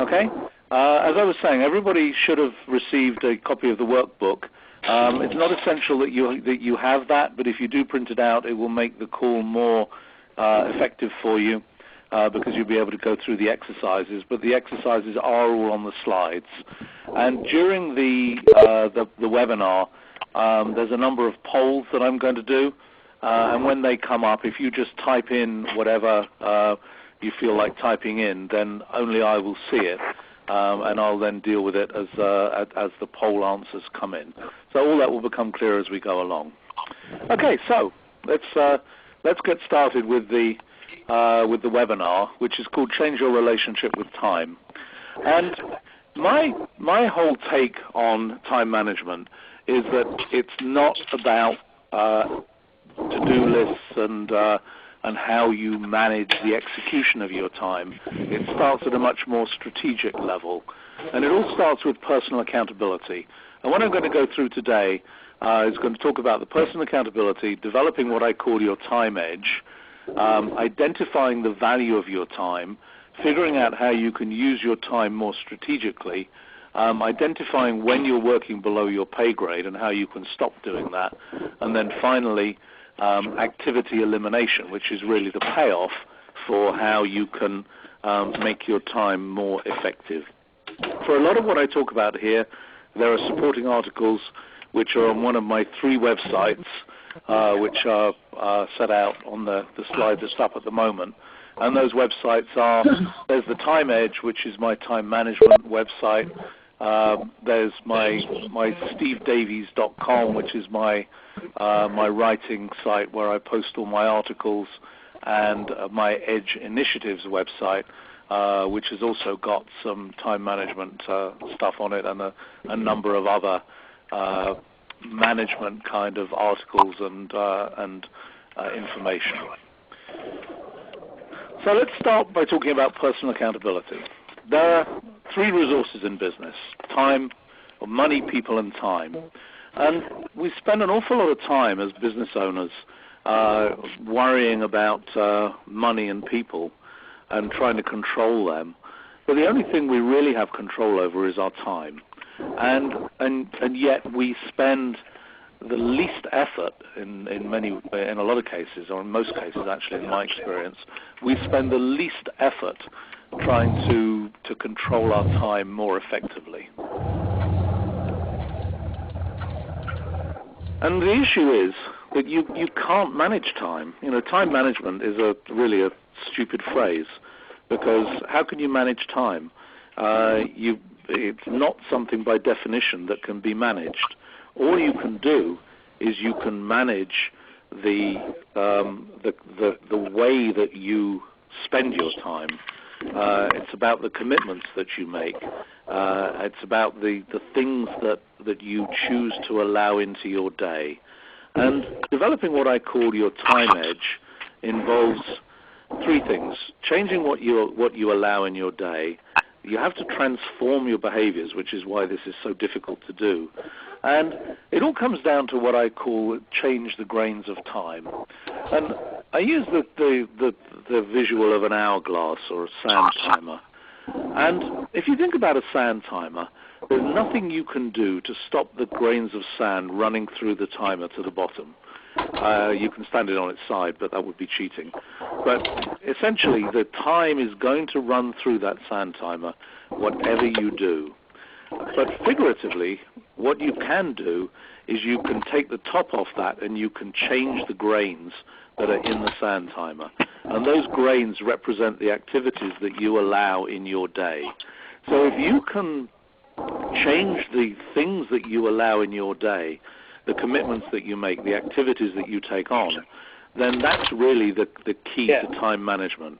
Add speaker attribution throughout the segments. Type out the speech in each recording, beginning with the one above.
Speaker 1: Okay. As I was saying, everybody should have received a copy of the workbook. It's not essential that you have that, but if you do print it out, it will make the call more effective for you because you'll be able to go through the exercises. But the exercises are all on the slides. And during the webinar, there's a number of polls that I'm going to do. And when they come up, if you just type in whatever you feel like typing in, then only I will see it. And I'll then deal with it as the poll answers come in. So all that will become clear as we go along. Okay, so let's get started with the webinar, which is called "Change Your Relationship with Time." And my whole take on time management is that it's not about to-do lists and how you manage the execution of your time. It starts at a much more strategic level. And it all starts with personal accountability. And what I'm going to go through today is going to talk about the personal accountability, developing what I call your time edge, identifying the value of your time, figuring out how you can use your time more strategically, identifying when you're working below your pay grade and how you can stop doing that, and then finally, activity elimination, which is really the payoff for how you can make your time more effective. For a lot of what I talk about here, there are supporting articles which are on one of my 3 websites, which are set out on the slide that's up at the moment. And those websites are, there's the Time Edge, which is my time management website. There's my stevedavies.com, which is my writing site where I post all my articles, and my Edge Initiatives website, which has also got some time management stuff on it and a number of other management kind of articles and information. So let's start by talking about personal accountability. There are 3 resources in business: time, or money, people, and time. And we spend an awful lot of time as business owners worrying about money and people and trying to control them. But the only thing we really have control over is our time. And yet we spend the least effort in a lot of cases, or in most cases actually in my experience, we spend the least effort trying to control our time more effectively. And the issue is that you can't manage time. You know, time management is really a stupid phrase, because how can you manage time? It's not something by definition that can be managed. All you can do is you can manage the way that you spend your time. It's about the commitments that you make. It's about the things that you choose to allow into your day. And developing what I call your time edge involves 3 things: changing what you allow in your day. You have to transform your behaviors, which is why this is so difficult to do. And it all comes down to what I call change the grains of time. And I use the visual of an hourglass or a sand timer. And if you think about a sand timer, there's nothing you can do to stop the grains of sand running through the timer to the bottom. You can stand it on its side, but that would be cheating. But essentially, the time is going to run through that sand timer, whatever you do. But figuratively, what you can do is you can take the top off that and you can change the grains that are in the sand timer. And those grains represent the activities that you allow in your day. So if you can change the things that you allow in your day, the commitments that you make, the activities that you take on, then that's really the key to time management.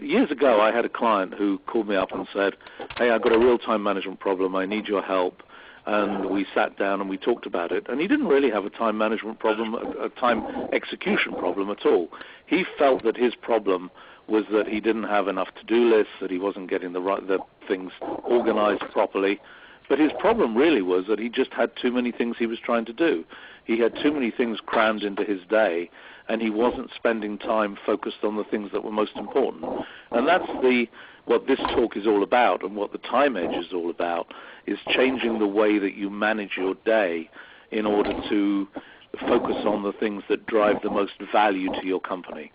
Speaker 1: Years ago, I had a client who called me up and said, "Hey, I've got a real time management problem. I need your help." And we sat down and we talked about it. And he didn't really have a time management problem, a time execution problem at all. He felt that his problem was that he didn't have enough to-do lists, that he wasn't getting the things organized properly. But his problem really was that he just had too many things he was trying to do. He had too many things crammed into his day, and he wasn't spending time focused on the things that were most important. And that's what this talk is all about and what the Time Edge is all about is changing the way that you manage your day in order to focus on the things that drive the most value to your company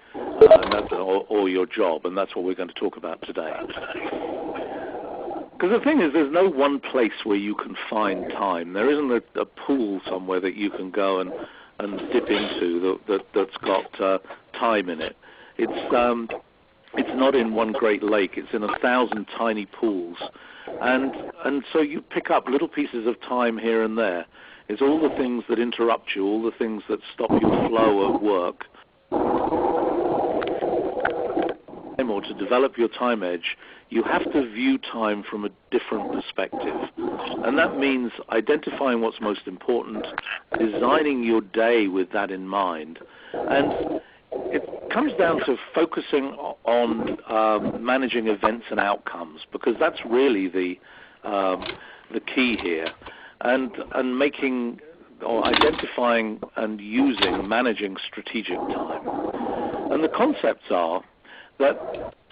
Speaker 1: or your job, and that's what we're going to talk about today. Because the thing is, there's no one place where you can find time. There isn't a pool somewhere that you can go and dip into that's got time in it. It's not in one great lake. It's in 1,000 tiny pools, and so you pick up little pieces of time here and there. It's all the things that interrupt you, all the things that stop your flow of work. Or to develop your time edge, you have to view time from a different perspective. And that means identifying what's most important, designing your day with that in mind. And it comes down to focusing on managing events and outcomes, because that's really the key here. And making or identifying and managing strategic time. And the concepts are that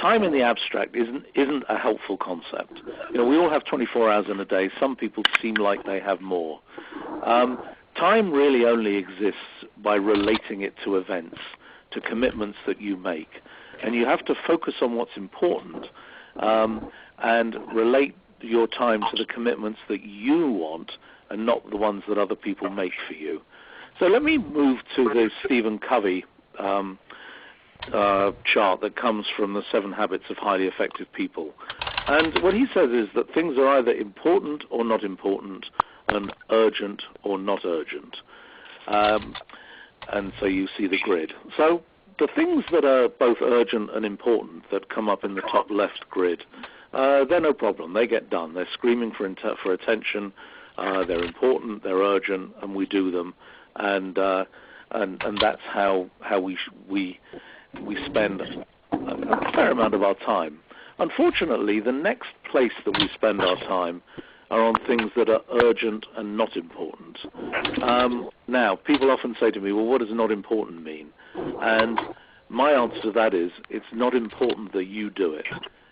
Speaker 1: time in the abstract isn't a helpful concept. We all have 24 hours in a day. Some people seem like they have more. Time really only exists by relating it to events, to commitments that you make. And you have to focus on what's important and relate your time to the commitments that you want and not the ones that other people make for you. So let me move to the Stephen Covey chart that comes from the 7 Habits of Highly Effective People. And what he says is that things are either important or not important, and urgent or not urgent. And so you see the grid. So the things that are both urgent and important that come up in the top left grid, they're no problem. They get done. They're screaming for attention. They're important. They're urgent, and we do them. And that's how we spend a fair amount of our time. Unfortunately, the next place that we spend our time are on things that are urgent and not important. Now, people often say to me, well, what does not important mean? And my answer to that is, it's not important that you do it.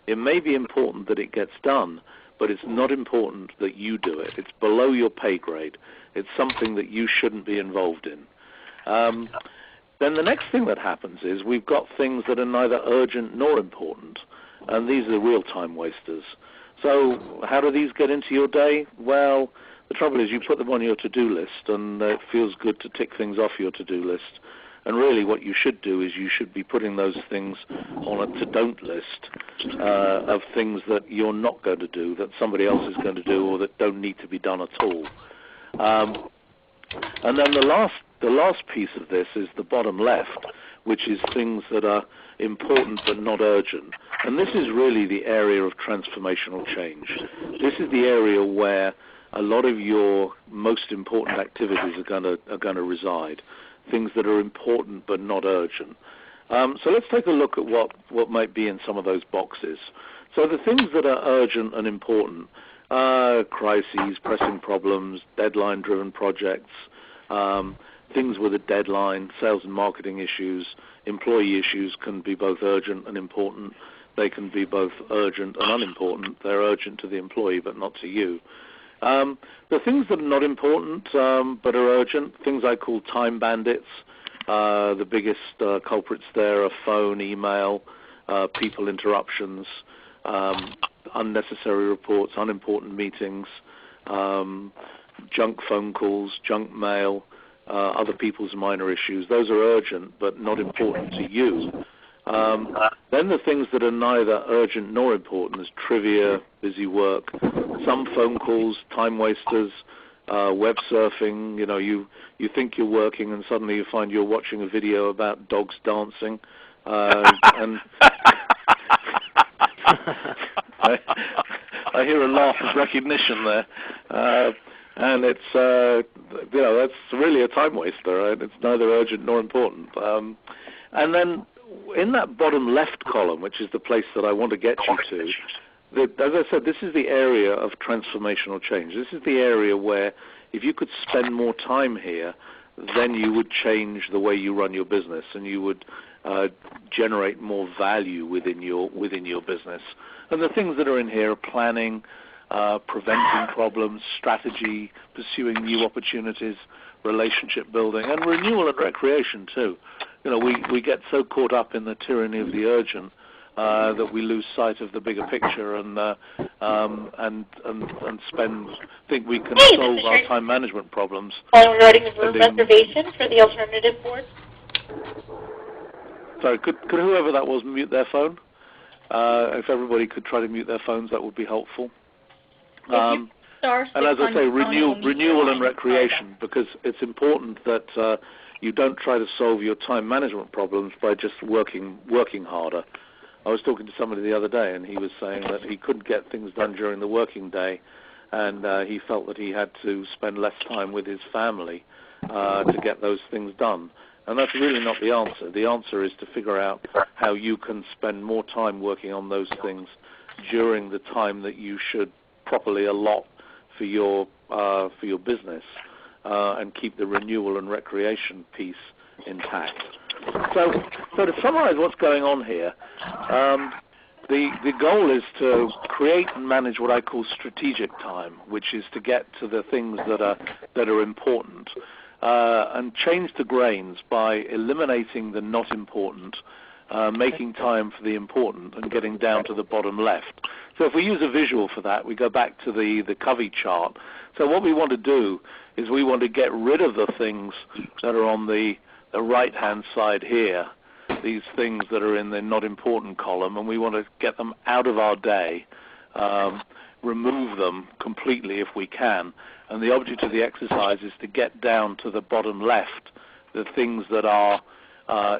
Speaker 1: It may be important that it gets done, but it's not important that you do it. It's below your pay grade. It's something that you shouldn't be involved in. Then the next thing that happens is we've got things that are neither urgent nor important, and these are the real time wasters. So how do these get into your day? Well, the trouble is you put them on your to-do list, and it feels good to tick things off your to-do list. And really what you should do is you should be putting those things on a to-don't list of things that you're not going to do, that somebody else is going to do, or that don't need to be done at all. And then the last piece of this is the bottom left, which is things that are important but not urgent. And this is really the area of transformational change. This is the area where a lot of your most important activities are going to reside. Things that are important but not urgent. So let's take a look at what might be in some of those boxes. So the things that are urgent and important, crises, pressing problems, deadline-driven projects, things with a deadline, sales and marketing issues, employee issues can be both urgent and important. They can be both urgent and unimportant. They're urgent to the employee but not to you. The things that are not important but are urgent, things I call time bandits. The biggest culprits there are phone, email, people interruptions, unnecessary reports, unimportant meetings, junk phone calls, junk mail, other people's minor issues. Those are urgent but not important to you. Then the things that are neither urgent nor important is trivia, busy work, some phone calls, time wasters, web surfing. You think you're working and suddenly you find you're watching a video about dogs dancing. And I hear a laugh of recognition there. And it's, that's really a time waster, right? It's neither urgent nor important. And then in that bottom left column, which is the place that I want to get you to, as I said, this is the area of transformational change. This is the area where if you could spend more time here, then you would change the way you run your business, and you would generate more value within your business, And the things that are in here are planning, preventing problems, strategy, pursuing new opportunities, relationship building, and renewal and recreation too. You know, we get so caught up in the tyranny of the urgent that we lose sight of the bigger picture and think we can solve our time management problems.
Speaker 2: Regarding the room reservation for the alternative board.
Speaker 1: Sorry, could whoever that was mute their phone? If everybody could try to mute their phones, that would be helpful. And as I say, renewal and recreation, because it's important that you don't try to solve your time management problems by just working harder. I was talking to somebody the other day, and he was saying that he couldn't get things done during the working day, and he felt that he had to spend less time with his family to get those things done. And that's really not the answer. The answer is to figure out how you can spend more time working on those things during the time that you should properly allot for your business, and keep the renewal and recreation piece intact. So to summarize what's going on here, the goal is to create and manage what I call strategic time, which is to get to the things that are important, and change the grains by eliminating the not important, making time for the important, and getting down to the bottom left. So if we use a visual for that, we go back to the Covey chart. So what we want to do is we want to get rid of the things that are on the right-hand side here, these things that are in the not important column, and we want to get them out of our day, remove them completely if we can. And the object of the exercise is to get down to the bottom left, the things that are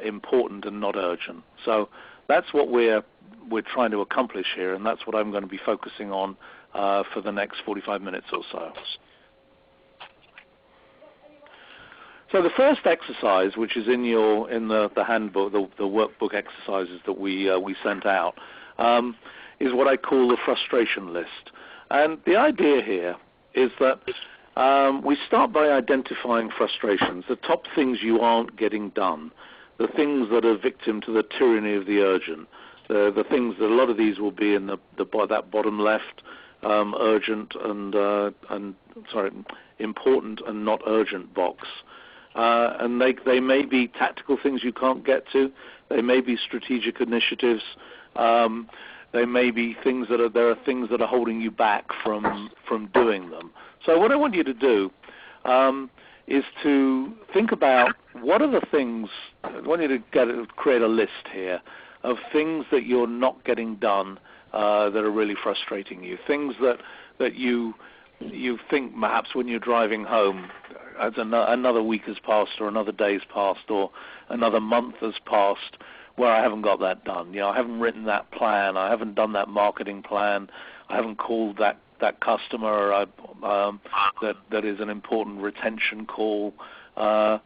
Speaker 1: important and not urgent. So that's what we're trying to accomplish here, and that's what I'm going to be focusing on for the next 45 minutes or so. So the first exercise, which is in the handbook, the workbook exercises that we sent out, is what I call the frustration list. And the idea here is that we start by identifying frustrations, the top things you aren't getting done, the things that are victim to the tyranny of the urgent, the things that a lot of these will be in that bottom left, urgent and important and not urgent box. And they may be tactical things you can't get to. They may be strategic initiatives. They may be things there are things that are holding you back from doing them. So what I want you to do is to think about what are the things. I want you to create a list here of things that you're not getting done that are really frustrating you. Things that you think perhaps when you're driving home, as another week has passed, or another day's passed, or another month has passed, where I haven't got that done. You know, I haven't written that plan. I haven't done that marketing plan. I haven't called that customer that is an important retention call. The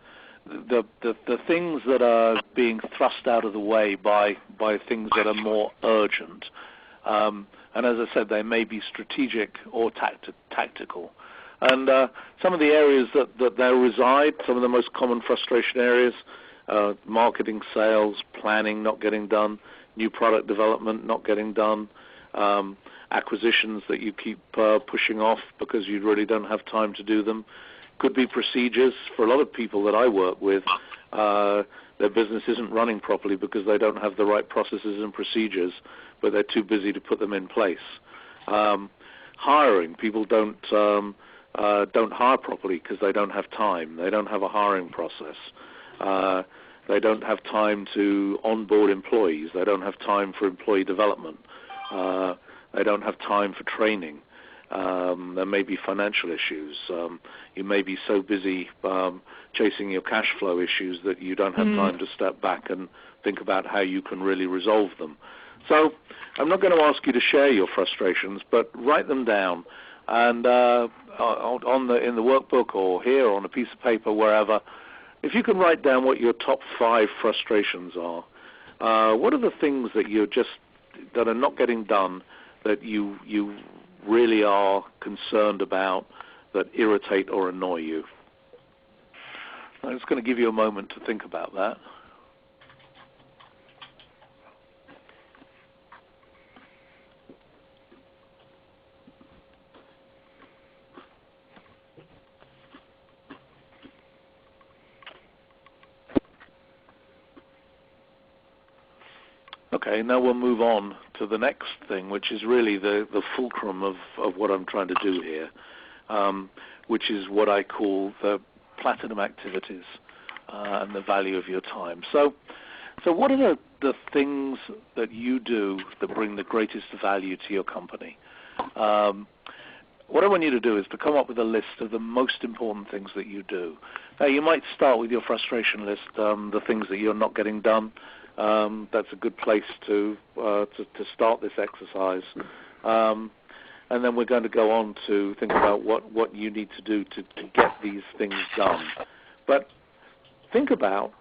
Speaker 1: things that are being thrust out of the way by things that are more urgent. And as I said, they may be strategic or tactical. And some of the areas that they reside, some of the most common frustration areas, marketing, sales, planning not getting done, new product development not getting done, acquisitions that you keep pushing off because you really don't have time to do them. Could be procedures. For a lot of people that I work with, their business isn't running properly because they don't have the right processes and procedures, but they're too busy to put them in place. Hiring. People don't hire properly because they don't have time. They don't have a hiring process. They don't have time to onboard employees. They don't have time for employee development. They don't have time for training. There may be financial issues. You may be so busy chasing your cash flow issues that you don't have time to step back and think about how you can really resolve them. So I'm not going to ask you to share your frustrations, but write them down. And in the workbook or here or on a piece of paper, wherever, if you can write down what your top 5 frustrations are, what are the things that are not getting done that you really are concerned about, that irritate or annoy you? I'm just going to give you a moment to think about that. Okay, now we'll move on to the next thing, which is really the fulcrum of what I'm trying to do here, which is what I call the platinum activities and the value of your time. So what are the things that you do that bring the greatest value to your company? What I want you to do is to come up with a list of the most important things that you do. Now, you might start with your frustration list, the things that you're not getting done. That's a good place to start this exercise. And then we're going to go on to think about what you need to do to get these things done. But think about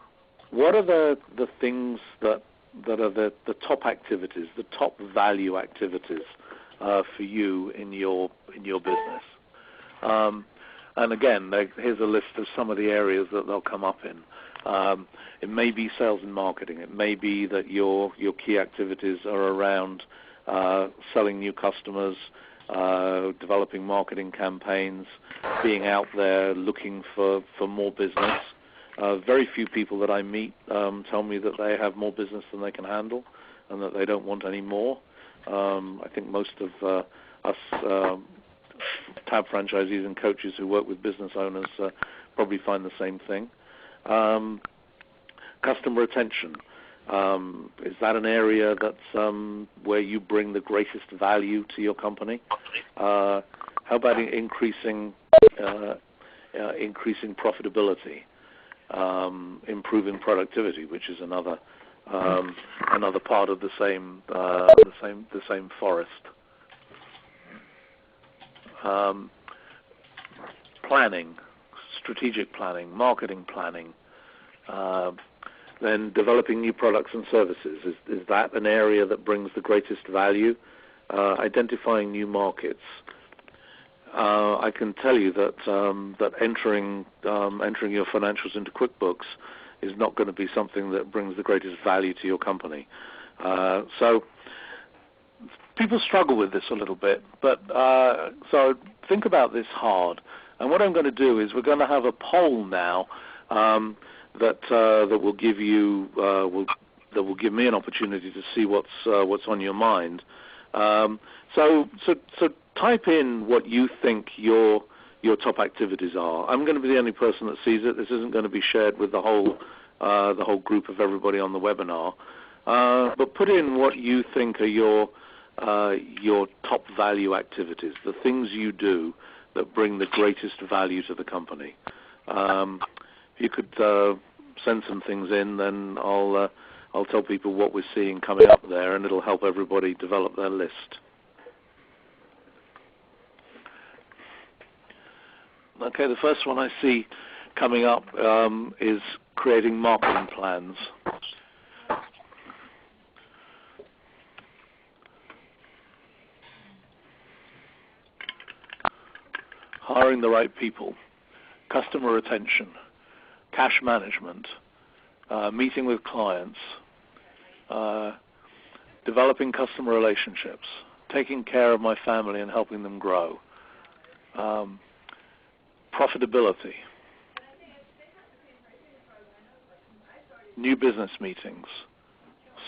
Speaker 1: what are the things that are the top activities, the top value activities for you in your business. And again, here's a list of some of the areas that they'll come up in. It may be sales and marketing. It may be that your key activities are around selling new customers, developing marketing campaigns, being out there looking for more business. Very few people that I meet tell me that they have more business than they can handle and that they don't want any more. I think most of us TAB franchisees and coaches who work with business owners probably find the same thing. Customer retention. Is that an area that's where you bring the greatest value to your company? How about increasing profitability, improving productivity, which is another part of the same forest. Planning, strategic planning, marketing planning, then developing new products and services. Is that an area that brings the greatest value? Identifying new markets. I can tell you that entering your financials into QuickBooks is not going to be something that brings the greatest value to your company. So people struggle with this a little bit, but so think about this hard. And what I'm going to do is we're going to have a poll now that will give you that will give me an opportunity to see what's on your mind. So type in what you think your top activities are. I'm going to be the only person that sees it. This isn't going to be shared with the whole group of everybody on the webinar. But put in what you think are your top value activities, the things you do that bring the greatest value to the company. If you could send some things in, then I'll tell people what we're seeing coming up there, and it'll help everybody develop their list. Okay, the first one I see coming up is creating marketing plans. Hiring the right people, customer retention, cash management, meeting with clients, developing customer relationships, taking care of my family and helping them grow, profitability, new business meetings,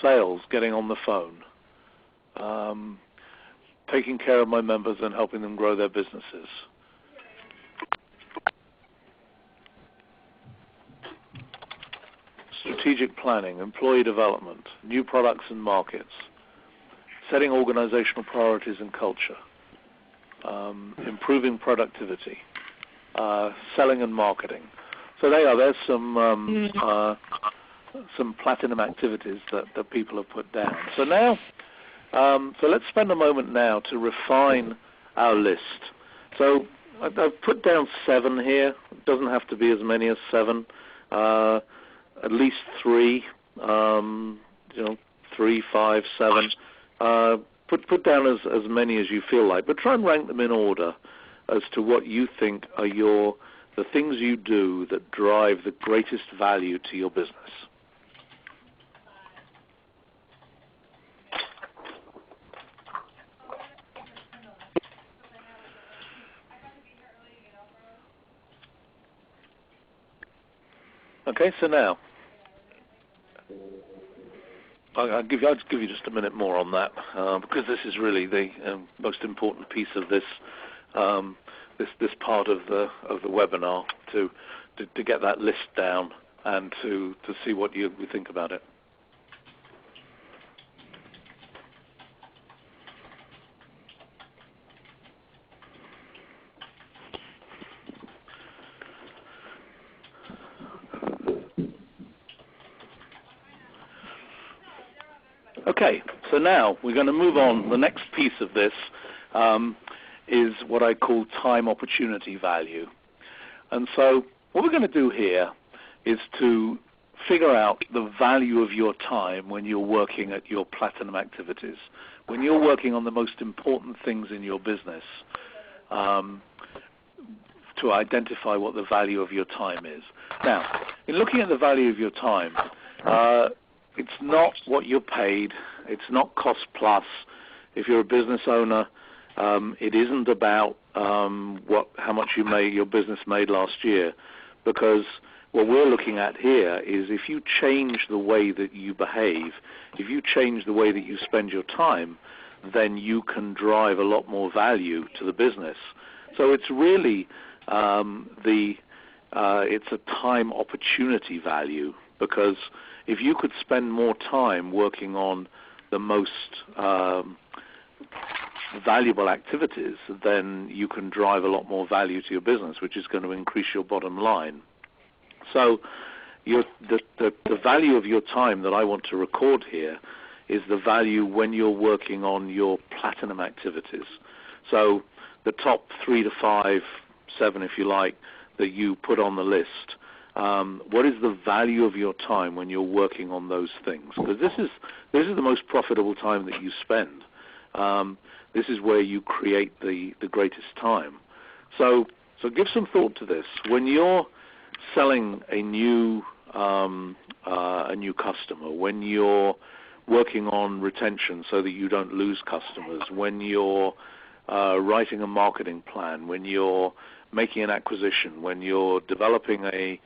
Speaker 1: sales, getting on the phone, taking care of my members and helping them grow their businesses, strategic planning, employee development, new products and markets, setting organizational priorities and culture, improving productivity, selling and marketing. So there's some platinum activities that people have put down. So now, so let's spend a moment now to refine our list. So I've put down 7 here. It doesn't have to be as many as 7. At least 3, 3, 5, 7. Put down as many as you feel like, but try and rank them in order as to what you think are the things you do that drive the greatest value to your business. Okay, so now I'll give you just a minute more on that because this is really the most important piece of this this part of the webinar to get that list down and to see what you think about it. Okay, so now we're going to move on. The next piece of this is what I call time opportunity value. And so what we're going to do here is to figure out the value of your time when you're working at your platinum activities, when you're working on the most important things in your business, to identify what the value of your time is. Now, in looking at the value of your time, it's not what you're paid. It's not cost plus. If you're a business owner, it isn't about how much your business made last year, because what we're looking at here is if you change the way that you behave, if you change the way that you spend your time, then you can drive a lot more value to the business. So it's really it's a time opportunity value, because if you could spend more time working on the most valuable activities, then you can drive a lot more value to your business, which is going to increase your bottom line. So the value of your time that I want to record here is the value when you're working on your platinum activities. So the top 3 to 5, 7 if you like, that you put on the list, what is the value of your time when you're working on those things? Because this is the most profitable time that you spend. This is where you create the greatest time. So give some thought to this. When you're selling a new customer, when you're working on retention so that you don't lose customers, when you're writing a marketing plan, when you're making an acquisition, when you're developing a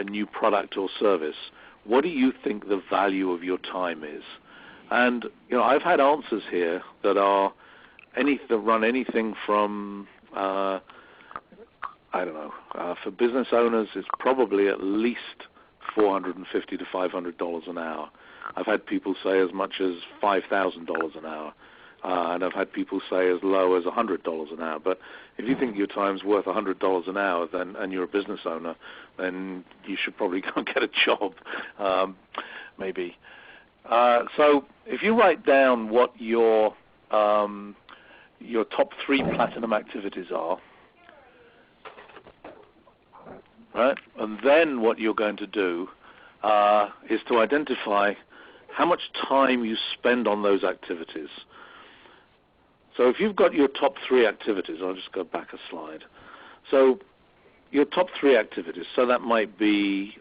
Speaker 1: new product or service, what do you think the value of your time is? And I've had answers here that are run anything from for business owners, it's probably at least $450 to $500 an hour. I've had people say as much as $5,000 an hour, and I've had people say as low as $100 an hour. But if you think your time's worth $100 an hour, and you're a business owner, then you should probably go and get a job, maybe. So if you write down what your top 3 platinum activities are, right, and then what you're going to do is to identify how much time you spend on those activities. So if you've got your top 3 activities, I'll just go back a slide. So your top 3 activities, so that might be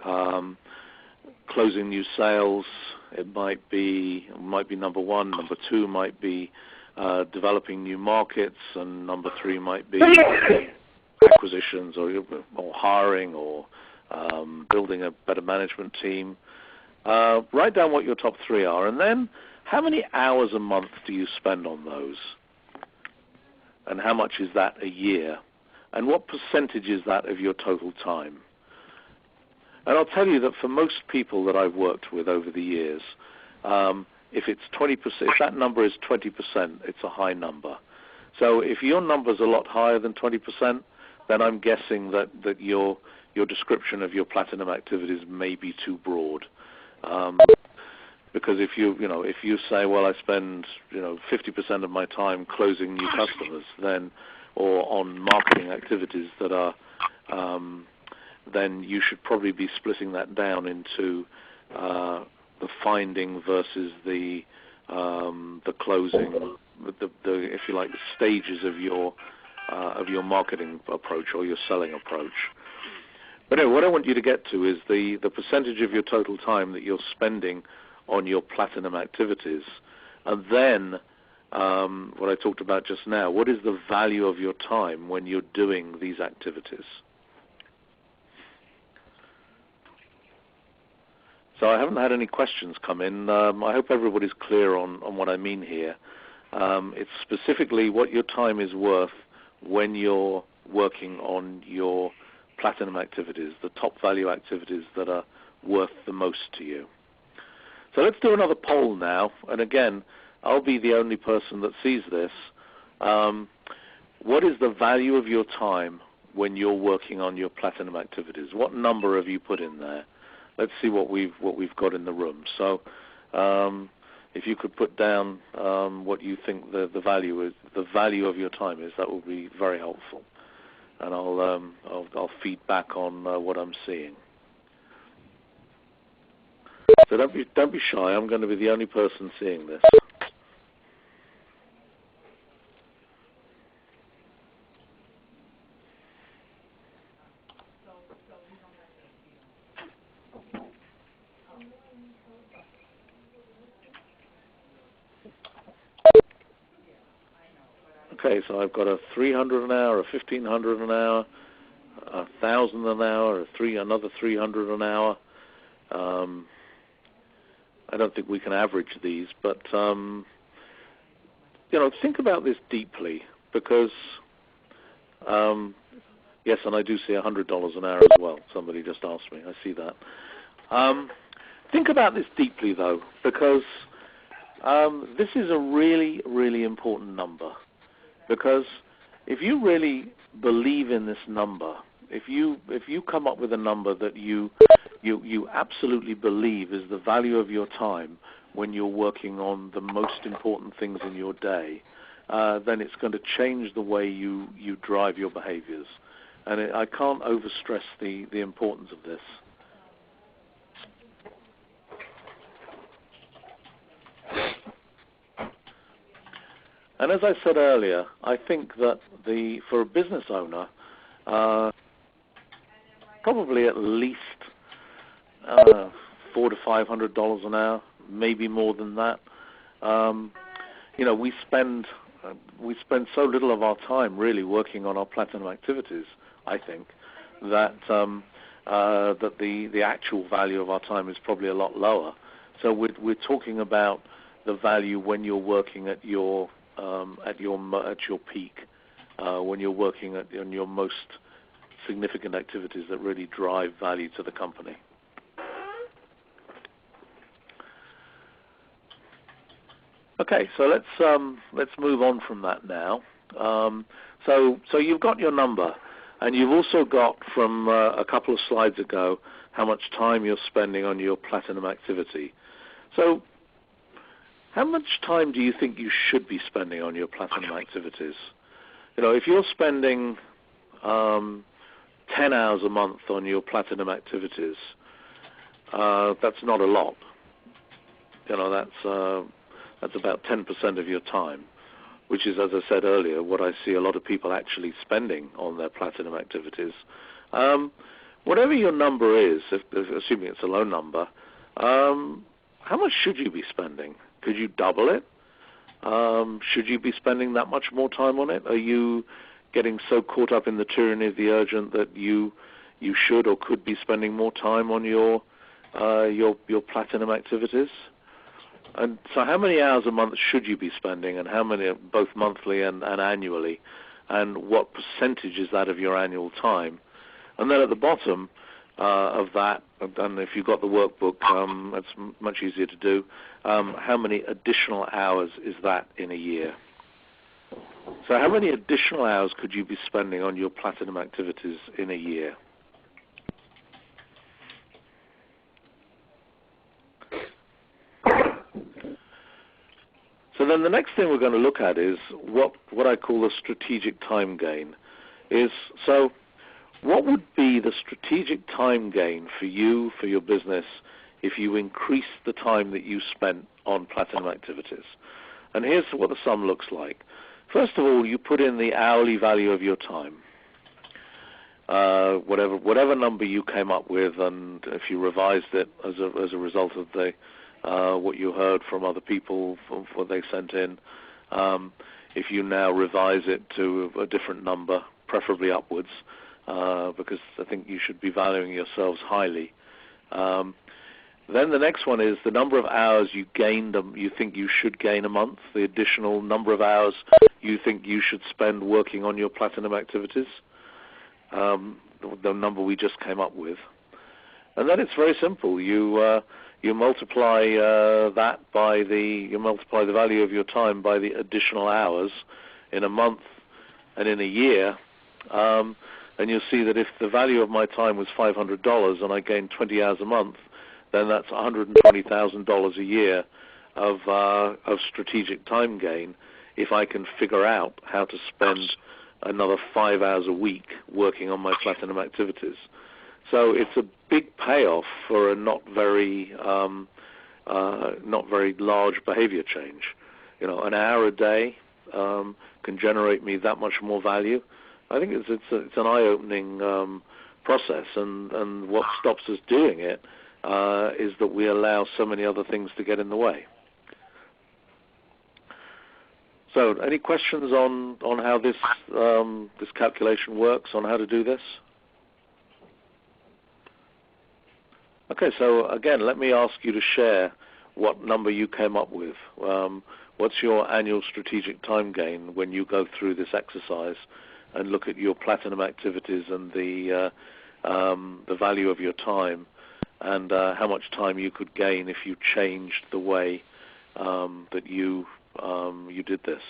Speaker 1: closing new sales. It might be number 1. Number 2 might be developing new markets, and number 3 might be acquisitions or hiring or building a better management team. Write down what your top 3 are, and then how many hours a month do you spend on those? And how much is that a year? And what percentage is that of your total time? And I'll tell you that for most people that I've worked with over the years, if it's 20%, if that number is 20%, it's a high number. So if your number's a lot higher than 20%, then I'm guessing that your description of your platinum activities may be too broad. Because if you say, well, I spend 50% of my time closing new customers, then or on marketing activities that are, then you should probably be splitting that down into the finding versus the closing, if you like, the stages of your marketing approach or your selling approach. But anyway, what I want you to get to is the percentage of your total time that you're spending on your platinum activities, and then what I talked about just now, what is the value of your time when you're doing these activities? So I haven't had any questions come in. I hope everybody's clear on what I mean here. It's specifically what your time is worth when you're working on your platinum activities, the top value activities that are worth the most to you. So let's do another poll now. And again, I'll be the only person that sees this. What is the value of your time when you're working on your platinum activities? What number have you put in there? Let's see what we've got in the room. So if you could put down what you think the value is, the value of your time is, that would be very helpful. And I'll feed back on what I'm seeing. So don't be shy. I'm going to be the only person seeing this. Okay, so I've got a 300 an hour, a 1,500 an hour, 1,000 an hour, another 300 an hour. I don't think we can average these, but think about this deeply, because yes, and I do see $100 an hour as well. Somebody just asked me. I see that. Think about this deeply, though, because this is a really, really important number. Because if you really believe in this number, if you come up with a number that you absolutely believe is the value of your time when you're working on the most important things in your day, then it's going to change the way you drive your behaviors. And I can't overstress the importance of this. And as I said earlier, I think that for a business owner, probably at least $400 to $500 an hour, maybe more than that. We spend so little of our time really working on our platinum activities. I think that that the actual value of our time is probably a lot lower. So we're talking about the value when you're working at your peak, when you're working on your most significant activities that really drive value to the company. Okay, so let's move on from that now. So you've got your number, and you've also got from a couple of slides ago how much time you're spending on your platinum activity. So how much time do you think you should be spending on your platinum activities? If you're spending 10 hours a month on your platinum activities, that's not a lot. That's about 10% of your time, which is, as I said earlier, what I see a lot of people actually spending on their platinum activities. Whatever your number is, assuming it's a low number, how much should you be spending? Could you double it? Should you be spending that much more time on it? Are you getting so caught up in the tyranny of the urgent that you should or could be spending more time on your platinum activities? And so how many hours a month should you be spending, and how many, both monthly and annually, and what percentage is that of your annual time? And then at the bottom of that, and if you've got the workbook, it's much easier to do, how many additional hours is that in a year? So how many additional hours could you be spending on your platinum activities in a year? So then the next thing we're going to look at is what I call the strategic time gain. So what would be the strategic time gain for you, for your business, if you increase the time that you spent on platinum activities? And here's what the sum looks like. First of all, you put in the hourly value of your time, whatever number you came up with, and if you revised it as a result of what you heard from other people, from what they sent in, if you now revise it to a different number, preferably upwards, because I think you should be valuing yourselves highly, Then the next one is the number of hours you think you should gain a month, the additional number of hours you think you should spend working on your platinum activities, the number we just came up with. And then it's very simple. You multiply you multiply the value of your time by the additional hours in a month and in a year, and you'll see that if the value of my time was $500 and I gained 20 hours a month, then that's $120,000 a year of strategic time gain if I can figure out how to spend another 5 hours a week working on my platinum activities. So it's a big payoff for a not very large behavior change. An hour a day can generate me that much more value. I think it's an eye-opening process, and what stops us doing it is that we allow so many other things to get in the way. So, any questions on how this calculation works, on how to do this? Okay, so again, let me ask you to share what number you came up with. What's your annual strategic time gain when you go through this exercise and look at your platinum activities and the value of your time, and how much time you could gain if you changed the way that you did this,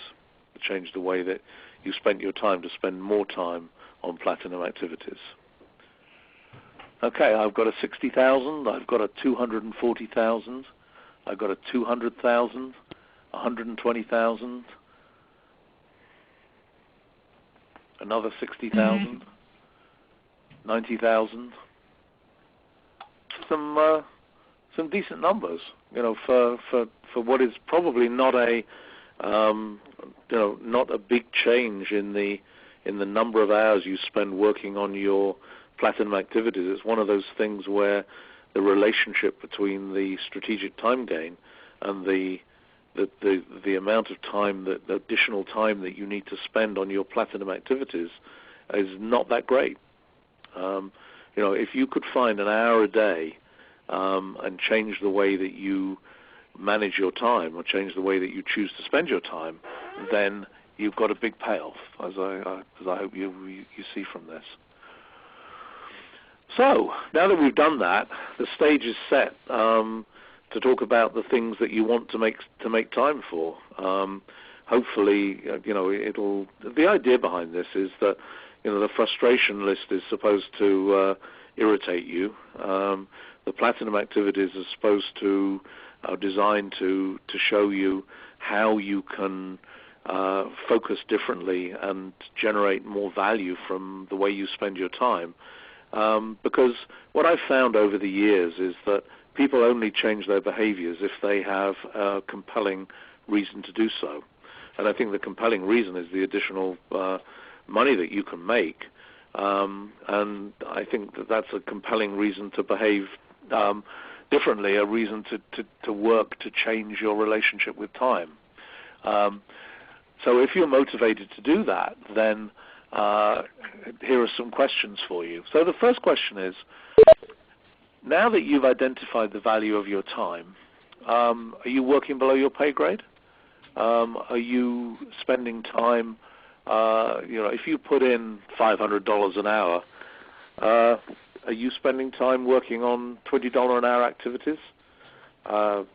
Speaker 1: changed the way that you spent your time to spend more time on platinum activities. Okay, I've got a 60,000, I've got a 240,000, I've got a 200,000, 120,000, another 60,000, 90,000. Some decent numbers, for what is probably not a not a big change in the number of hours you spend working on your platinum activities. It's one of those things where the relationship between the strategic time gain and the amount of time, the additional time that you need to spend on your platinum activities is not that great. If you could find an hour a day and change the way that you manage your time or change the way that you choose to spend your time, then you've got a big payoff, as I hope you see from this. So now that we've done that, the stage is set to talk about the things that you want to make time for. Hopefully, the idea behind this is that the frustration list is supposed to irritate you. The platinum activities are designed to show you how you can focus differently and generate more value from the way you spend your time. Because what I've found over the years is that people only change their behaviors if they have a compelling reason to do so. And I think the compelling reason is the additional money that you can make. And I think that that's a compelling reason to behave differently, a reason to work to change your relationship with time. So if you're motivated to do that, then here are some questions for you. So the first question is, now that you've identified the value of your time, are you working below your pay grade? Are you spending time, if you put in $500 an hour, are you spending time working on $20 an hour activities? $50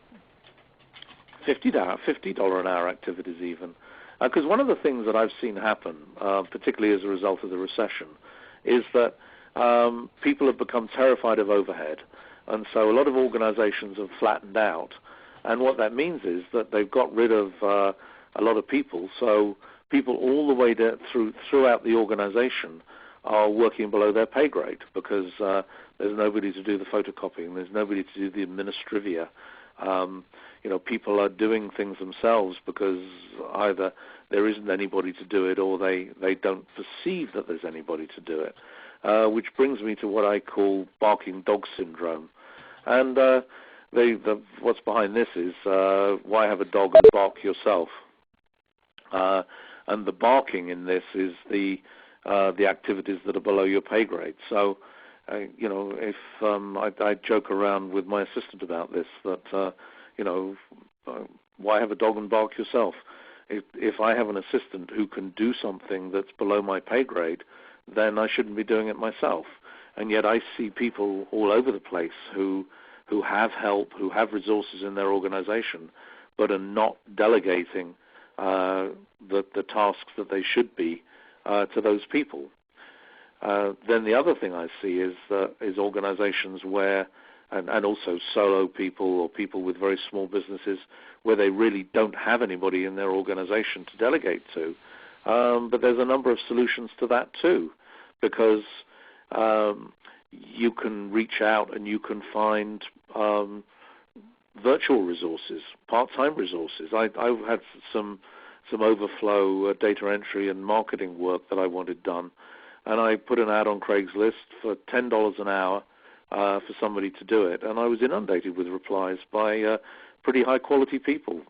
Speaker 1: an hour activities even? Because one of the things that I've seen happen, particularly as a result of the recession, is that people have become terrified of overhead, and so a lot of organizations have flattened out. And what that means is that they've got rid of a lot of people, so people all the way throughout the organization are working below their pay grade because there's nobody to do the photocopying, there's nobody to do the administrivia. People are doing things themselves because either there isn't anybody to do it or they don't perceive that there's anybody to do it, which brings me to what I call barking dog syndrome. And what's behind this is why have a dog and bark yourself? And the barking in this is the activities that are below your pay grade. So if I joke around with my assistant about this, that why have a dog and bark yourself? If I have an assistant who can do something that's below my pay grade, then I shouldn't be doing it myself. And yet I see people all over the place who have help, who have resources in their organization, but are not delegating the tasks that they should be to those people. Then the other thing I see is organizations where, and also solo people or people with very small businesses, where they really don't have anybody in their organization to delegate to. But there's a number of solutions to that too, because you can reach out and you can find virtual resources, part-time resources. I've had some overflow data entry and marketing work that I wanted done, and I put an ad on Craigslist for $10 an hour for somebody to do it, and I was inundated with replies by pretty high-quality people,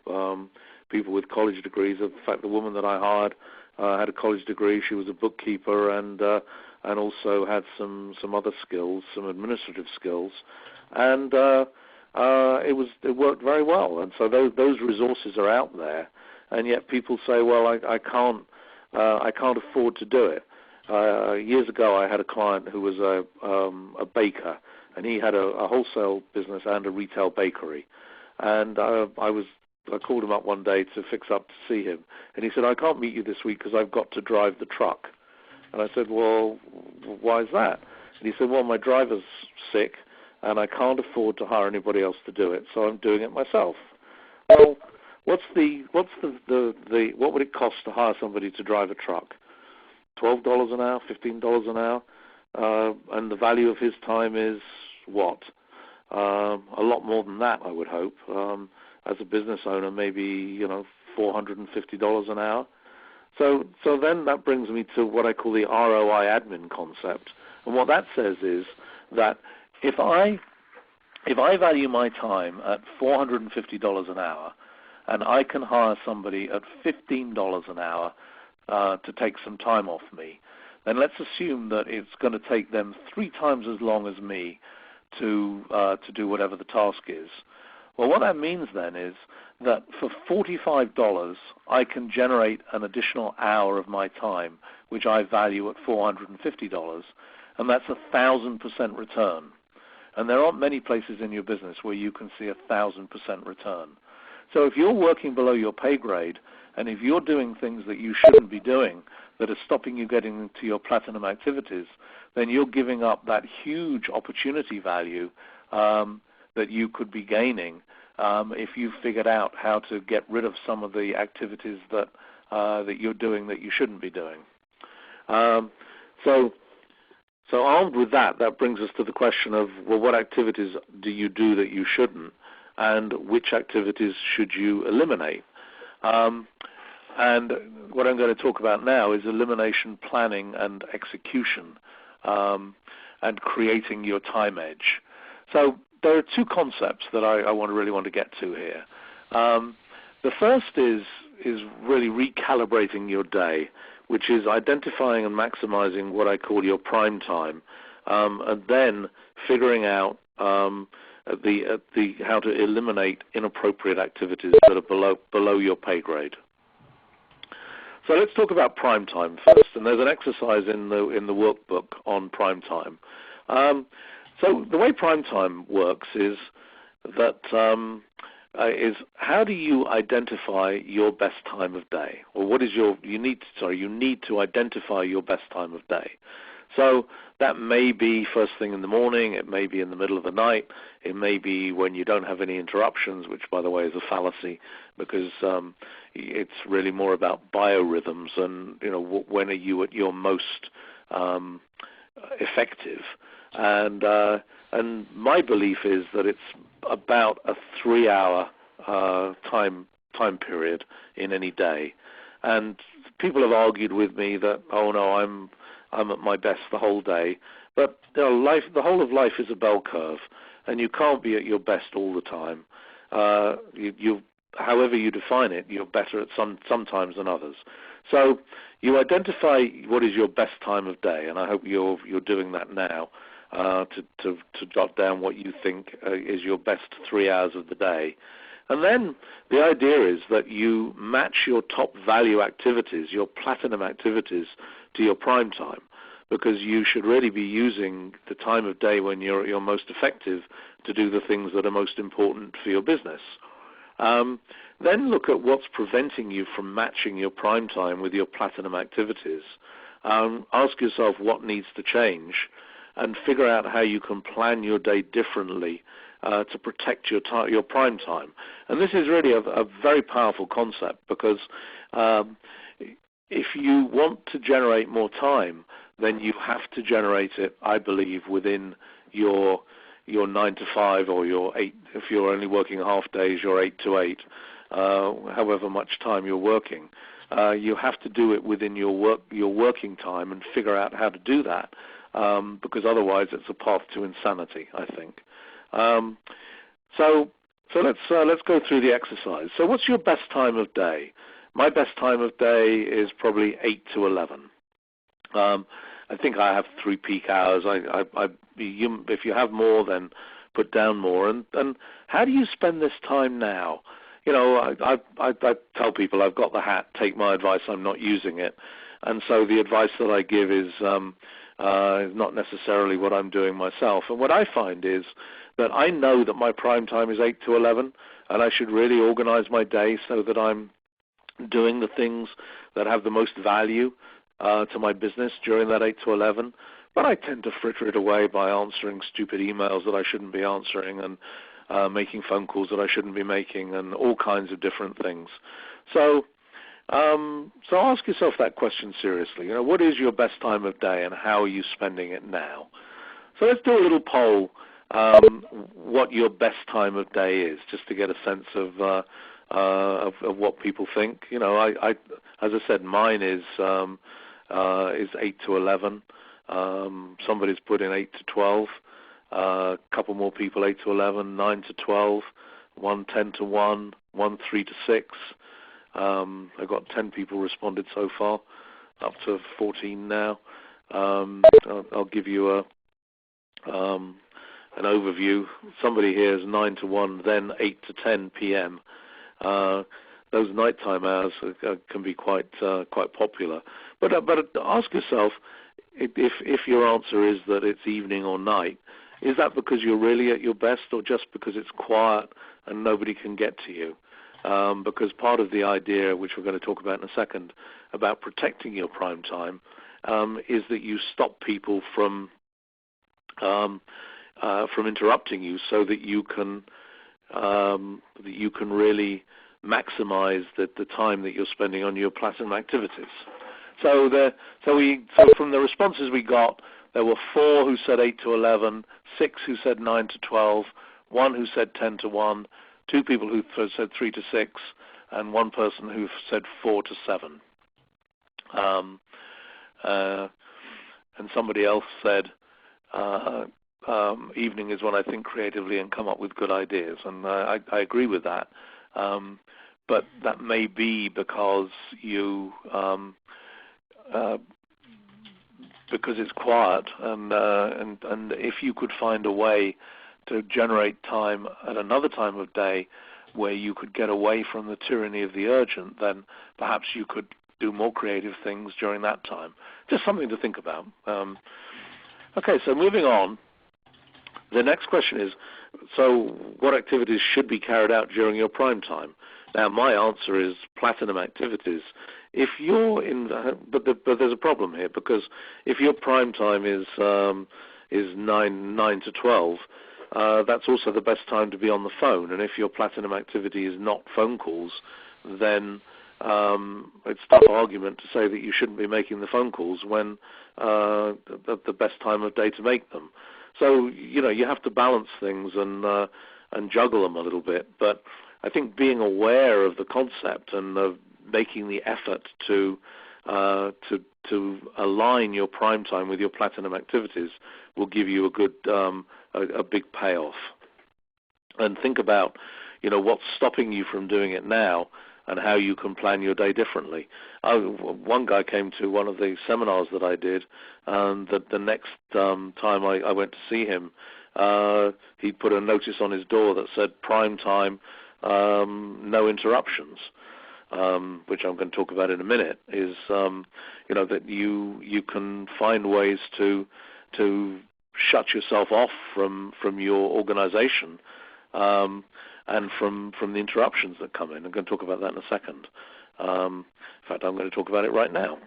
Speaker 1: people with college degrees. In fact, the woman that I hired had a college degree. She was a bookkeeper and also had some other skills, some administrative skills, and it worked very well. And so those resources are out there, and yet people say, well, I can't afford to do it. Years ago, I had a client who was a baker, and he had a wholesale business and a retail bakery. And I called him up one day to fix up to see him, and he said, I can't meet you this week because I've got to drive the truck. And I said, well, why is that? And he said, well, my driver's sick, and I can't afford to hire anybody else to do it, so I'm doing it myself. Well, what would it cost to hire somebody to drive a truck? $12 an hour, $15 an hour, and the value of his time is what? A lot more than that, I would hope. As a business owner, maybe $450 an hour. So then that brings me to what I call the ROI admin concept, and what that says is that if I value my time at $450 an hour, and I can hire somebody at $15 an hour to take some time off me, then let's assume that it's going to take them 3 times as long as me to do whatever the task is. Well, what that means then is that for $45, I can generate an additional hour of my time, which I value at $450, and that's 1,000% return. And there aren't many places in your business where you can see 1,000% return. So if you're working below your pay grade, and if you're doing things that you shouldn't be doing that are stopping you getting into your platinum activities, then you're giving up that huge opportunity value that you could be gaining if you figured out how to get rid of some of the activities that you're doing that you shouldn't be doing. So armed with that brings us to the question of, well, what activities do you do that you shouldn't, and which activities should you eliminate? And what I'm going to talk about now is elimination planning and execution, and creating your time edge. So there are 2 concepts that I really want to get to here. The first is really recalibrating your day, which is identifying and maximizing what I call your prime time, and then figuring out how to eliminate inappropriate activities that are below your pay grade. So let's talk about prime time first, and there's an exercise in the workbook on prime time. So the way prime time works is that is how do you identify your best time of day, or what is you need to identify your best time of day. So that may be first thing in the morning, it may be in the middle of the night, it may be when you don't have any interruptions, which, by the way, is a fallacy, because it's really more about biorhythms and, when are you at your most effective. And my belief is that it's about a 3-hour time period in any day. And people have argued with me that, oh no, I'm at my best the whole day. But the whole of life is a bell curve, and you can't be at your best all the time. However you define it, you're better at some times than others. So you identify what is your best time of day, and I hope you're doing that now. to jot down what you think is your best 3 hours of the day. And then the idea is that you match your top value activities, your platinum activities, to your prime time, because you should really be using the time of day when you're most effective to do the things that are most important for your business. Then look at what's preventing you from matching your prime time with your platinum activities. Ask yourself what needs to change, and figure out how you can plan your day differently to protect your prime time. And this is really a very powerful concept, because if you want to generate more time, then you have to generate it, I believe, within your 9 to 5 or your 8. If you're only working half days, your 8 to 8. However much time you're working, you have to do it within your working time, and figure out how to do that, because otherwise it's a path to insanity, I think. So let's go through the exercise. So what's your best time of day? My best time of day is probably 8 to 11. I think I have 3 peak hours. If you have more, then put down more. And how do you spend this time now? You know, I tell people, I've got the hat, take my advice, I'm not using it. And so the advice that I give is not necessarily what I'm doing myself. And what I find is that I know that my prime time is 8 to 11, and I should really organize my day so that I'm doing the things that have the most value to my business during that 8 to 11. But I tend to fritter it away by answering stupid emails that I shouldn't be answering, and making phone calls that I shouldn't be making, and all kinds of different things. So ask yourself that question seriously. You know, what is your best time of day, and how are you spending it now? So let's do a little poll, what your best time of day is, just to get a sense of what people think. You know, I as I said, mine is 8 to 11. Somebody's put in 8 to 12. A couple more people, 8 to 11, 9 to 12, 1 10 to 1, 1 3 to 6. I've got 10 people responded so far, up to 14 now. I'll give you an overview. Somebody here is 9 to 1, then 8 to 10 p.m. Those nighttime hours can be quite popular. But ask yourself, if your answer is that it's evening or night, is that because you're really at your best, or just because it's quiet and nobody can get to you? Because part of the idea, which we're going to talk about in a second, about protecting your prime time, is that you stop people from interrupting you, so that you can really maximize the time that you're spending on your platinum activities. So from the responses we got, there were 4 who said 8 to 11, 6 who said 9 to 12, 1 who said 10 to 1, 2 people who said 3 to 6, and 1 person who said 4 to 7. And somebody else said, evening is when I think creatively and come up with good ideas. And I agree with that. But that may be because because it's quiet, and if you could find a way to generate time at another time of day where you could get away from the tyranny of the urgent, then perhaps you could do more creative things during that time. Just something to think about. Okay, so moving on. The next question is, so what activities should be carried out during your prime time? Now, my answer is platinum activities. If you're in, but there's a problem here, because if your prime time is 9 to 12, that's also the best time to be on the phone. And if your platinum activity is not phone calls, then it's a tough argument to say that you shouldn't be making the phone calls when the best time of day to make them. So, you know, you have to balance things and juggle them a little bit. But I think being aware of the concept and of making the effort to align your prime time with your platinum activities will give you a good a big payoff. And think about, you know, what's stopping you from doing it now. and how you can plan your day differently. One guy came to one of the seminars that I did, and the next time I went to see him, he put a notice on his door that said prime time, no interruptions, which I'm going to talk about in a minute, is that you can find ways to shut yourself off from your organization and from the interruptions that come in. I'm going to talk about that in a second. In fact, I'm going to talk about it right now.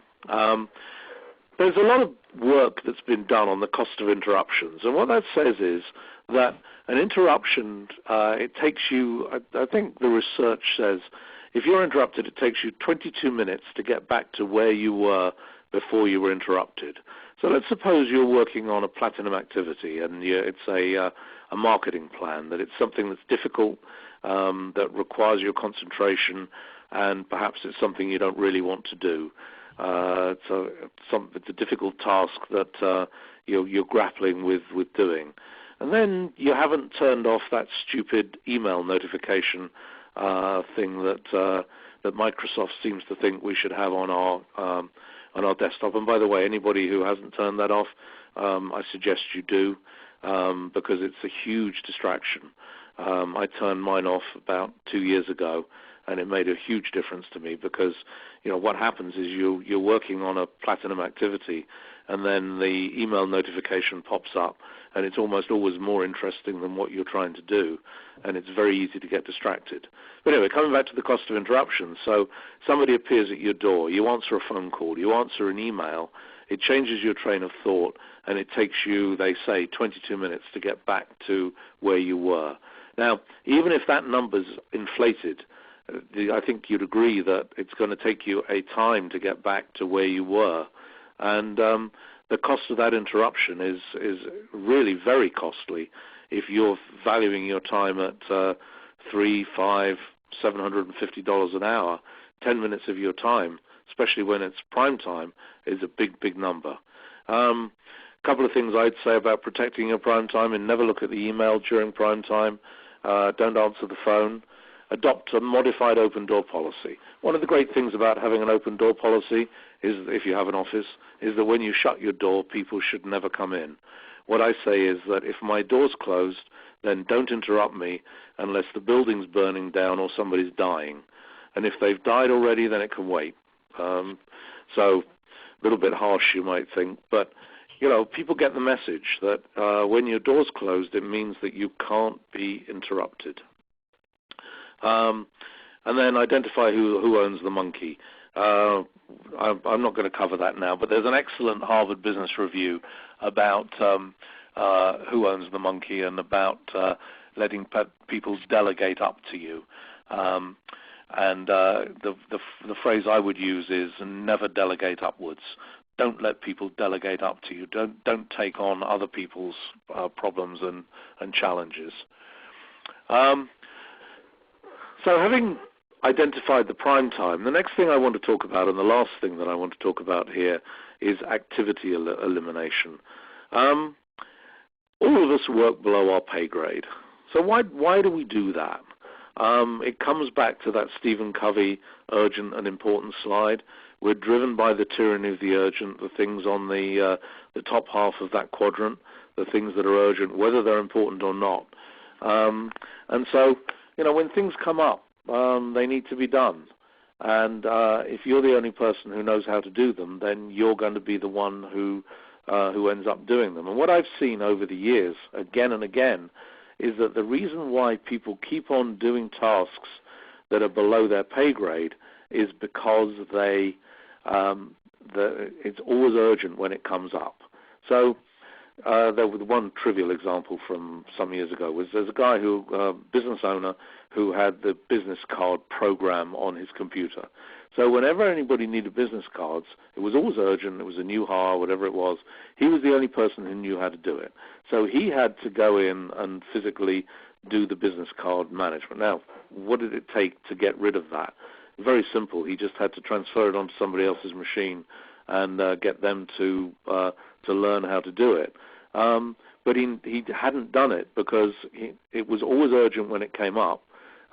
Speaker 1: There's a lot of work that's been done on the cost of interruptions, and what that says is that an interruption, it takes you, I think the research says, if you're interrupted, it takes you 22 minutes to get back to where you were before you were interrupted. So let's suppose you're working on a platinum activity, and it's a marketing plan, that it's something that's difficult, that requires your concentration, and perhaps it's something you don't really want to do. It's a difficult task that you're grappling with doing. And then you haven't turned off that stupid email notification thing that Microsoft seems to think we should have on our desktop. And by the way, anybody who hasn't turned that off, I suggest you do, because it's a huge distraction. I turned mine off about 2 years ago, and it made a huge difference to me, because what happens is you're working on a platinum activity, and then the email notification pops up, and it's almost always more interesting than what you're trying to do, and it's very easy to get distracted. But anyway, coming back to the cost of interruption, so somebody appears at your door, you answer a phone call, you answer an email, it changes your train of thought, and it takes you, they say, 22 minutes to get back to where you were. Now, even if that number's inflated, I think you'd agree that it's going to take you a time to get back to where you were. And the cost of that interruption is really very costly if you're valuing your time at $300, $500, $750 an hour. 10 minutes of your time, especially when it's prime time, is a big, big number. Couple of things I'd say about protecting your prime time: and never look at the email during prime time. Don't answer the phone. Adopt a modified open door policy. One of the great things about having an open door policy is, if you have an office, is that when you shut your door, people should never come in. What I say is that if my door's closed, then don't interrupt me unless the building's burning down or somebody's dying. And if they've died already, then it can wait. So a little bit harsh, you might think, but people get the message that when your door's closed, it means that you can't be interrupted. And then identify who owns the monkey. I'm not going to cover that now, but there's an excellent Harvard Business Review about who owns the monkey and about letting people delegate up to you. And the phrase I would use is never delegate upwards. Don't let people delegate up to you. Don't take on other people's problems and challenges. So having identified the prime time, the next thing I want to talk about, and the last thing that I want to talk about here, is activity elimination. All of us work below our pay grade. So why do we do that? It comes back to that Stephen Covey urgent and important slide. We're driven by the tyranny of the urgent, the things on the top half of that quadrant, the things that are urgent, whether they're important or not. And so, when things come up, they need to be done. And if you're the only person who knows how to do them, then you're going to be the one who ends up doing them. And what I've seen over the years, again and again, is that the reason why people keep on doing tasks that are below their pay grade is because it's always urgent when it comes up. So there was one trivial example from some years ago. There's a guy business owner, who had the business card program on his computer. So whenever anybody needed business cards, it was always urgent. It was a new hire, whatever it was. He was the only person who knew how to do it. So he had to go in and physically do the business card management. Now, what did it take to get rid of that? Very simple. He just had to transfer it onto somebody else's machine and get them to learn how to do it. But he hadn't done it because it was always urgent when it came up.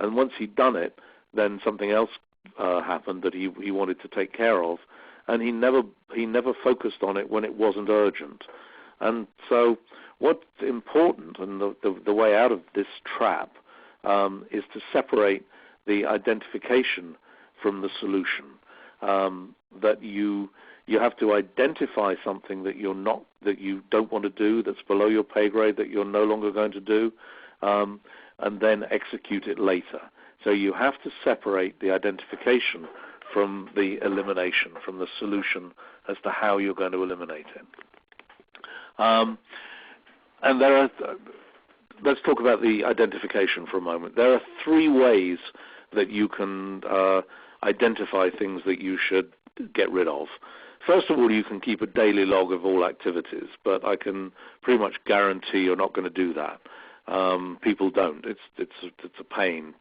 Speaker 1: And once he'd done it, then something else happened that he wanted to take care of, and he never focused on it when it wasn't urgent. And so what's important, and the way out of this trap, is to separate the identification from the solution. That you have to identify something that you don't want to do, that's below your pay grade, that you're no longer going to do, and then execute it later. So you have to separate the identification from the elimination, from the solution as to how you're going to eliminate it. And let's talk about the identification for a moment. There are 3 ways that you can identify things that you should get rid of. First of all, you can keep a daily log of all activities, but I can pretty much guarantee you're not going to do that. People don't. It's a pain.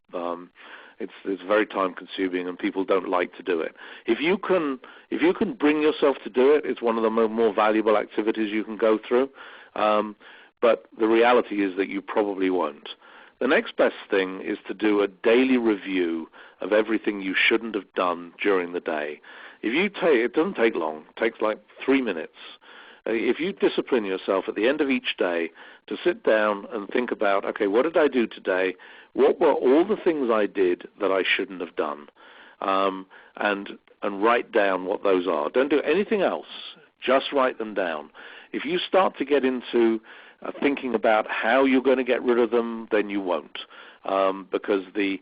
Speaker 1: It's very time consuming, and people don't like to do it. If you can bring yourself to do it, it's one of the more valuable activities you can go through. But the reality is that you probably won't. The next best thing is to do a daily review of everything you shouldn't have done during the day. It doesn't take long. It takes like 3 minutes. If you discipline yourself at the end of each day to sit down and think about, okay, what did I do today? What were all the things I did that I shouldn't have done? And write down what those are. Don't do anything else. Just write them down. If you start to get into thinking about how you're going to get rid of them, then you won't, because the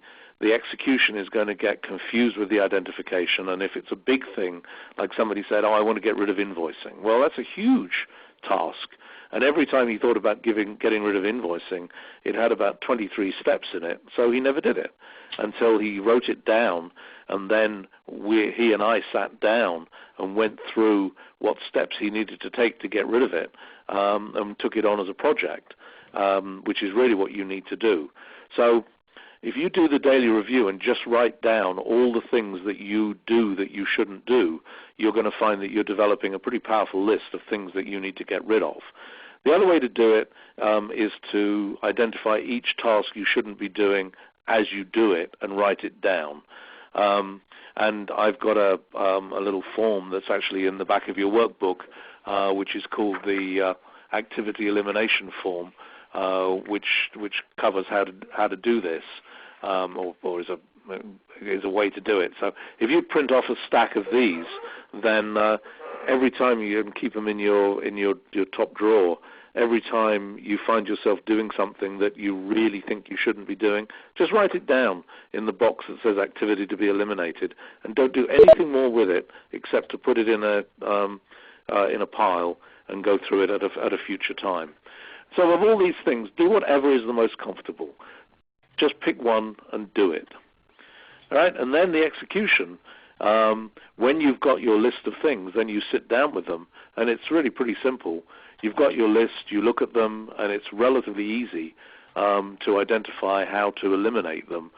Speaker 1: execution is going to get confused with the identification. And if it's a big thing, like somebody said, I want to get rid of invoicing. Well, that's a huge task. And every time he thought about getting rid of invoicing, it had about 23 steps in it, so he never did it until he wrote it down. And then he and I sat down and went through what steps he needed to take to get rid of it, and took it on as a project, which is really what you need to do. So if you do the daily review and just write down all the things that you do that you shouldn't do, you're going to find that you're developing a pretty powerful list of things that you need to get rid of. The other way to do it is to identify each task you shouldn't be doing as you do it and write it down. And I've got a little form that's actually in the back of your workbook, which is called the activity elimination form, which covers how to do this, or is a way to do it. So if you print off a stack of these, then every time you can keep them in your top drawer. Every time you find yourself doing something that you really think you shouldn't be doing, just write it down in the box that says activity to be eliminated, and don't do anything more with it except to put it in a pile and go through it at a future time. So of all these things, do whatever is the most comfortable. Just pick one and do it. All right? And then the execution, when you've got your list of things, then you sit down with them, and it's really pretty simple. You've got your list, you look at them, and it's relatively easy to identify how to eliminate them.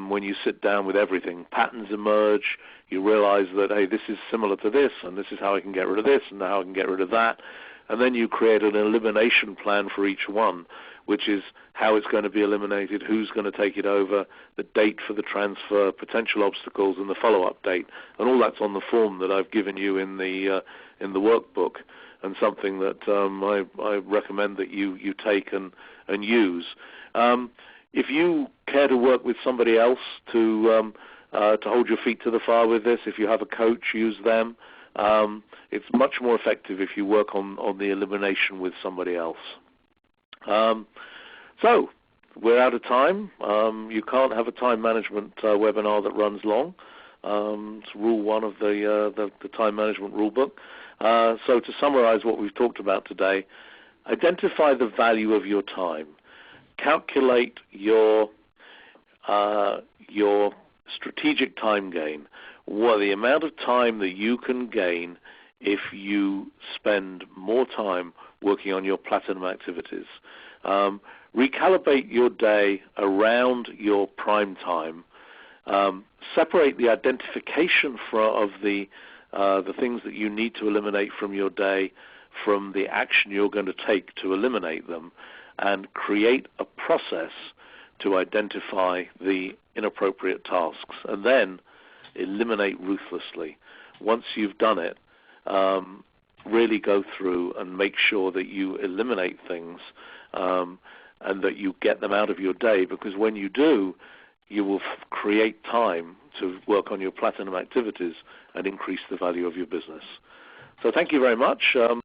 Speaker 1: When you sit down with everything, patterns emerge. You realize that, hey, this is similar to this, and this is how I can get rid of this, and how I can get rid of that. And then you create an elimination plan for each one, which is how it's going to be eliminated, who's going to take it over, the date for the transfer, potential obstacles, and the follow-up date. And all that's on the form that I've given you in the workbook, and something that I recommend that you take and use. If you care to work with somebody else to hold your feet to the fire with this, if you have a coach, use them. It's much more effective if you work on the elimination with somebody else. So we're out of time. You can't have a time management webinar that runs long. It's rule 1 of the time management rule book. So to summarize what we've talked about today, identify the value of your time. Calculate your strategic time gain, the amount of time that you can gain if you spend more time working on your platinum activities. Recalibrate your day around your prime time. Separate the identification of the things that you need to eliminate from your day from the action you're going to take to eliminate them, and create a process to identify the inappropriate tasks. And then eliminate ruthlessly. Once you've done it, really go through and make sure that you eliminate things and that you get them out of your day, because when you do, you will create time to work on your platinum activities and increase the value of your business. So thank you very much.